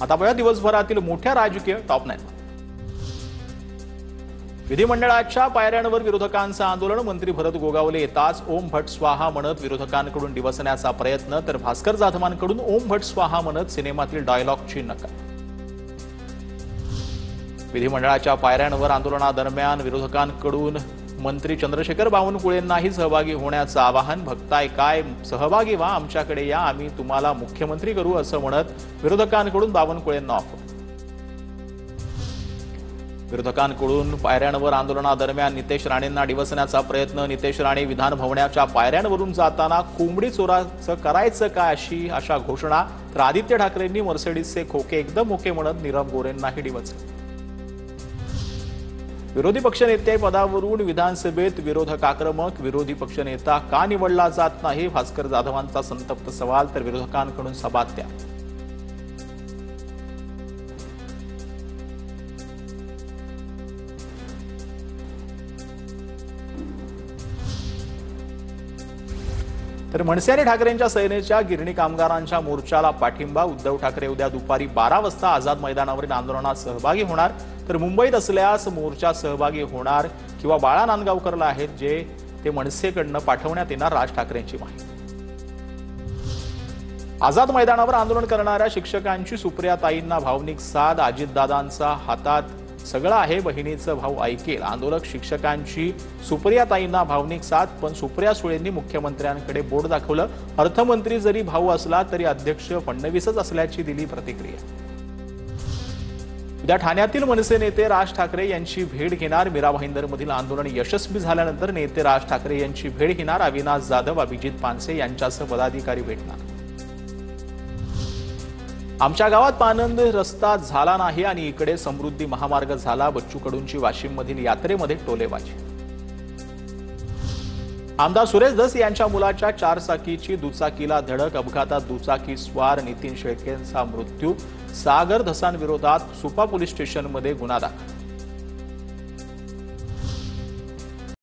आता पाहूया दिवसभरातील मोठ्या राजकीय टॉप 9. विधिमंडळाच्या पायऱ्यांवर विरोधकांचं आंदोलन. मंत्री भरत गोगावले येताच ओम भट स्वाहा म्हणत विरोधकांकडून डिवचण्याचा प्रयत्न, तर भास्कर जाधवांकडून ओम भट स्वाहा म्हणत सिनेमातील डायलॉगची नकल. विधिमंडळाच्या पायऱ्यांवर आंदोलनादरम्यान विरोधकांकडून मंत्री चंद्रशेखर बावनकुळेंनाही सहभागी होण्याचं आवाहन. बघताय काय, सहभागी व्हा, आमच्याकडे या, आम्ही तुम्हाला मुख्यमंत्री करू असं म्हणत विरोधकांकडून बावनकुळेंना ऑफर. विरोधकांकडून पायऱ्यांवर आंदोलनादरम्यान नितेश राणेंना डिवचण्याचा प्रयत्न. नितेश राणे विधान भवनाच्या पायऱ्यांवरून जाताना कोंबडी चोराचं करायचं काय अशा घोषणा. तर आदित्य ठाकरेंनी मर्सिडीजचे खोके एकदम ओके म्हणत नीरव गोरेंनाही डिवचले. विरोधी पक्षनेते पदावरून विधानसभेत विरोधक आक्रमक. विरोधी पक्षनेता का निवडला जात नाही, भास्कर जाधवांचा संतप्त सवाल. तर विरोधकांकडून सभात्याग. तर मनसे आणि ठाकरेंच्या सेनेच्या गिरणी कामगारांच्या मोर्चाला पाठिंबा. उद्धव ठाकरे उद्या दुपारी 12 वाजता आझाद मैदानावरील आंदोलनात सहभागी होणार. तर मुंबईत असल्यास मोर्चा सहभागी होणार किंवा बाळा नांदगावकरला आहेत जे ते मनसेकडनं पाठवण्यात येणार, राज ठाकरेंची माहिती. आझाद मैदानावर आंदोलन करणाऱ्या शिक्षकांची सुप्रियाताईंना भावनिक साद. अजितदादांचा हातात सगळं आहे, बहिणीचं भाऊ ऐकेल. आंदोलक शिक्षकांची सुप्रियाताईंना भावनिक साथ. पण सुप्रिया सुळेंनी मुख्यमंत्र्यांकडे बोट दाखवलं. अर्थमंत्री जरी भाऊ असला तरी अध्यक्ष फडणवीसच असल्याची दिली प्रतिक्रिया. उद्या ठाण्यातील मनसे नेते राज ठाकरे यांची भेट घेणार. मीरा भाईंदरमधील आंदोलन यशस्वी झाल्यानंतर नेते राज ठाकरे यांची भेट घेणार. अविनाश जाधव, अभिजित पानसे यांच्यासह पदाधिकारी भेटणार. आमच्या गावात पानंद रस्ता झाला नाही आणि इकडे समृद्धी महामार्ग झाला. बच्चू कडूंची वाशिममधील यात्रेमध्ये टोलेबाजी. आमदार सुरेश धस यांच्या मुलाच्या 4 चाकीची दुचाकीला धडक. अपघातात दुचाकी स्वार नितीन शेळकेंचा मृत्यू. सागर धसांविरोधात सुपा पोलीस स्टेशनमध्ये गुन्हा दाखल.